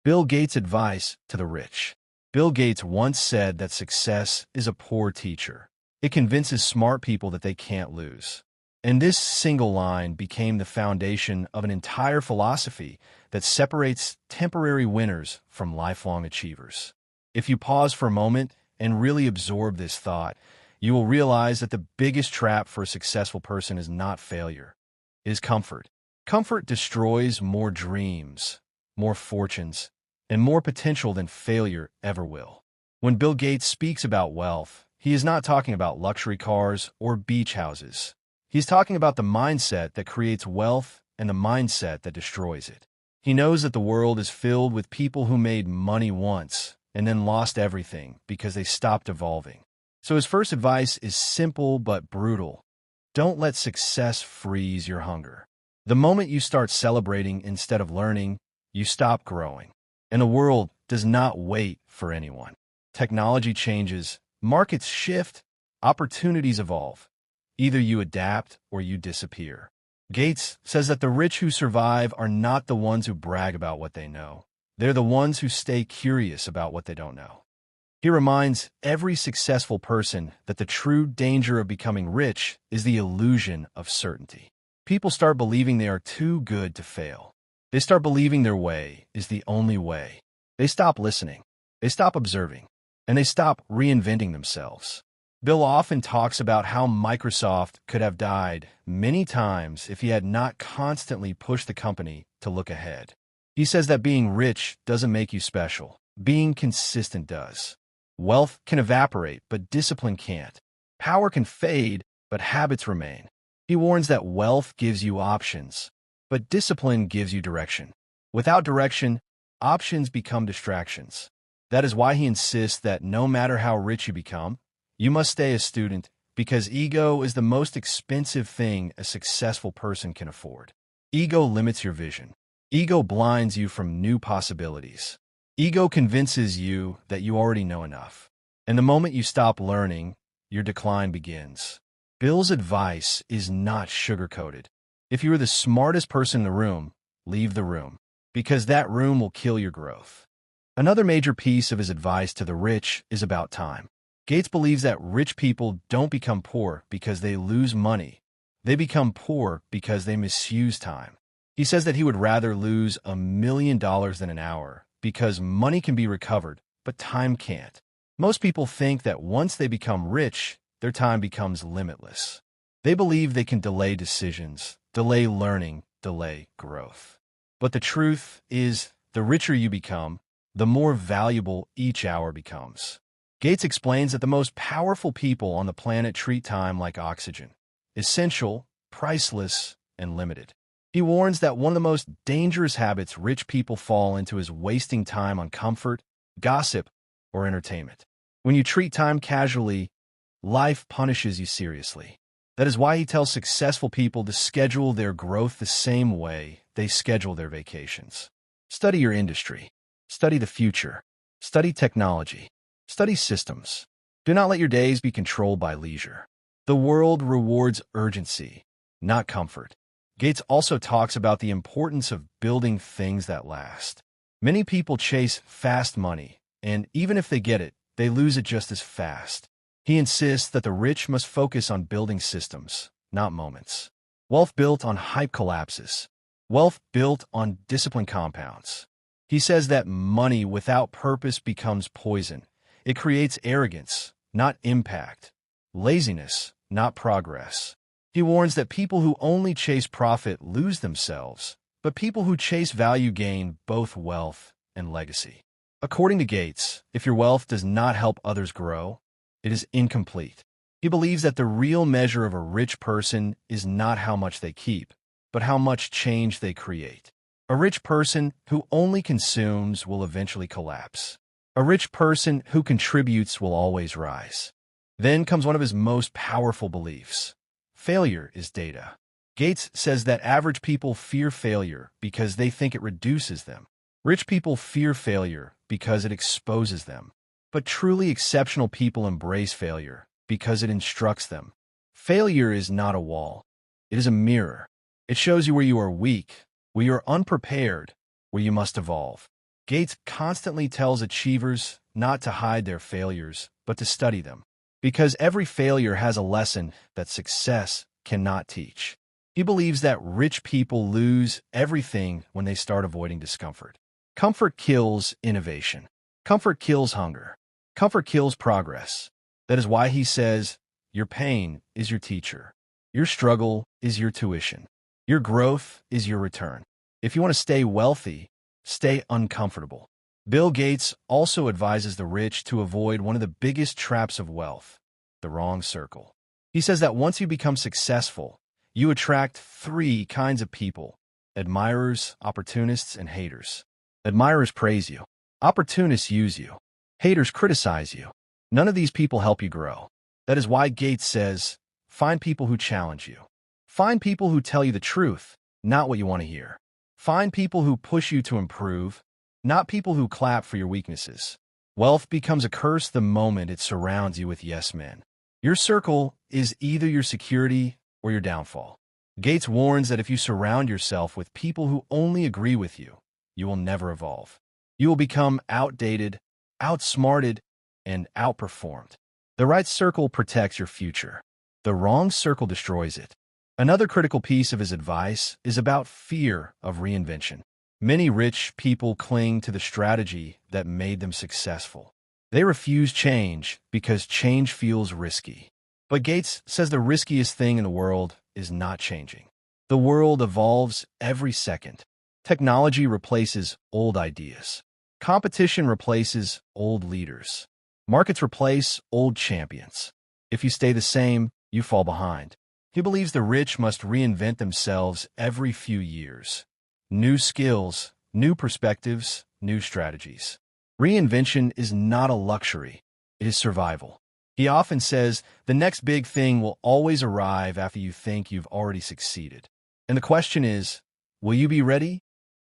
Bill Gates' advice to the rich. Bill Gates once said that success is a poor teacher. It convinces smart people that they can't lose. And this single line became the foundation of an entire philosophy that separates temporary winners from lifelong achievers. If you pause for a moment and really absorb this thought, you will realize that the biggest trap for a successful person is not failure, it is comfort. Comfort destroys more dreams, more fortunes, and more potential than failure ever will. When Bill Gates speaks about wealth, he is not talking about luxury cars or beach houses. He's talking about the mindset that creates wealth and the mindset that destroys it. He knows that the world is filled with people who made money once and then lost everything because they stopped evolving. So his first advice is simple but brutal. Don't let success freeze your hunger. The moment you start celebrating instead of learning, you stop growing. And the world does not wait for anyone. Technology changes, markets shift, opportunities evolve. Either you adapt or you disappear. Gates says that the rich who survive are not the ones who brag about what they know. They're the ones who stay curious about what they don't know. He reminds every successful person that the true danger of becoming rich is the illusion of certainty. People start believing they are too good to fail. They start believing their way is the only way. They stop listening. They stop observing. And they stop reinventing themselves. Bill often talks about how Microsoft could have died many times if he had not constantly pushed the company to look ahead. He says that being rich doesn't make you special. Being consistent does. Wealth can evaporate, but discipline can't. Power can fade, but habits remain. He warns that wealth gives you options, but discipline gives you direction. Without direction, options become distractions. That is why he insists that no matter how rich you become, you must stay a student, because ego is the most expensive thing a successful person can afford. Ego limits your vision. Ego blinds you from new possibilities. Ego convinces you that you already know enough. And the moment you stop learning, your decline begins. Bill's advice is not sugar-coated. If you are the smartest person in the room, leave the room, because that room will kill your growth. Another major piece of his advice to the rich is about time. Gates believes that rich people don't become poor because they lose money. They become poor because they misuse time. He says that he would rather lose $1 million than an hour because money can be recovered, but time can't. Most people think that once they become rich, their time becomes limitless. They believe they can delay decisions, delay learning, delay growth. But the truth is, the richer you become, the more valuable each hour becomes. Gates explains that the most powerful people on the planet treat time like oxygen, essential, priceless, and limited. He warns that one of the most dangerous habits rich people fall into is wasting time on comfort, gossip, or entertainment. When you treat time casually, life punishes you seriously. That is why he tells successful people to schedule their growth the same way they schedule their vacations. Study your industry. Study the future. Study technology. Study systems. Do not let your days be controlled by leisure. The world rewards urgency, not comfort. Gates also talks about the importance of building things that last. Many people chase fast money, and even if they get it, they lose it just as fast. He insists that the rich must focus on building systems, not moments. Wealth built on hype collapses. Wealth built on discipline compounds. He says that money without purpose becomes poison. It creates arrogance, not impact. Laziness, not progress. He warns that people who only chase profit lose themselves, but people who chase value gain both wealth and legacy. According to Gates, if your wealth does not help others grow, it is incomplete. He believes that the real measure of a rich person is not how much they keep, but how much change they create. A rich person who only consumes will eventually collapse. A rich person who contributes will always rise. Then comes one of his most powerful beliefs. Failure is data. Gates says that average people fear failure because they think it reduces them. Rich people fear failure because it exposes them. But truly exceptional people embrace failure because it instructs them. Failure is not a wall. It is a mirror. It shows you where you are weak, where you are unprepared, where you must evolve. Gates constantly tells achievers not to hide their failures, but to study them, because every failure has a lesson that success cannot teach. He believes that rich people lose everything when they start avoiding discomfort. Comfort kills innovation. Comfort kills hunger. Comfort kills progress. That is why he says, your pain is your teacher. Your struggle is your tuition. Your growth is your return. If you want to stay wealthy, stay uncomfortable. Bill Gates also advises the rich to avoid one of the biggest traps of wealth, the wrong circle. He says that once you become successful, you attract three kinds of people: admirers, opportunists, and haters. Admirers praise you. Opportunists use you. Haters criticize you. None of these people help you grow. That is why Gates says, find people who challenge you. Find people who tell you the truth, not what you want to hear. Find people who push you to improve, not people who clap for your weaknesses. Wealth becomes a curse the moment it surrounds you with yes men. Your circle is either your security or your downfall. Gates warns that if you surround yourself with people who only agree with you, you will never evolve. You will become outdated, outsmarted, and outperformed. The right circle protects your future. The wrong circle destroys it. Another critical piece of his advice is about fear of reinvention. Many rich people cling to the strategy that made them successful. They refuse change because change feels risky. But Gates says the riskiest thing in the world is not changing. The world evolves every second. Technology replaces old ideas. Competition replaces old leaders. Markets replace old champions. If you stay the same, you fall behind. He believes the rich must reinvent themselves every few years. New skills, new perspectives, new strategies. Reinvention is not a luxury. It is survival. He often says the next big thing will always arrive after you think you've already succeeded. And the question is, will you be ready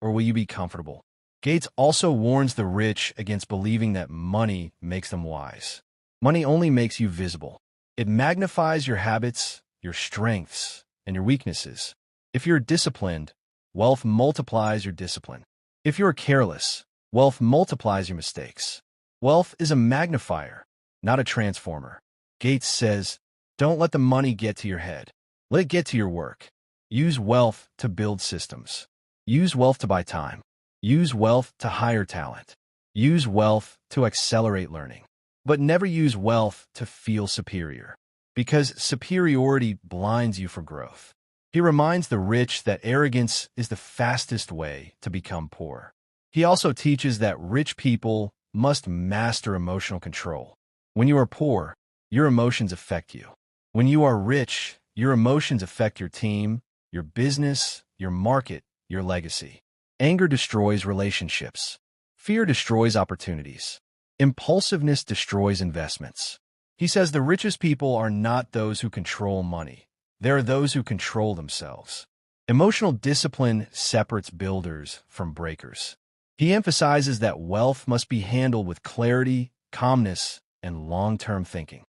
or will you be comfortable? Gates also warns the rich against believing that money makes them wise. Money only makes you visible. It magnifies your habits, your strengths, and your weaknesses. If you're disciplined, wealth multiplies your discipline. If you're careless, wealth multiplies your mistakes. Wealth is a magnifier, not a transformer. Gates says, don't let the money get to your head. Let it get to your work. Use wealth to build systems. Use wealth to buy time. Use wealth to hire talent. Use wealth to accelerate learning. But never use wealth to feel superior, because superiority blinds you for growth. He reminds the rich that arrogance is the fastest way to become poor. He also teaches that rich people must master emotional control. When you are poor, your emotions affect you. When you are rich, your emotions affect your team, your business, your market, your legacy. Anger destroys relationships. Fear destroys opportunities. Impulsiveness destroys investments. He says the richest people are not those who control money. They are those who control themselves. Emotional discipline separates builders from breakers. He emphasizes that wealth must be handled with clarity, calmness, and long-term thinking.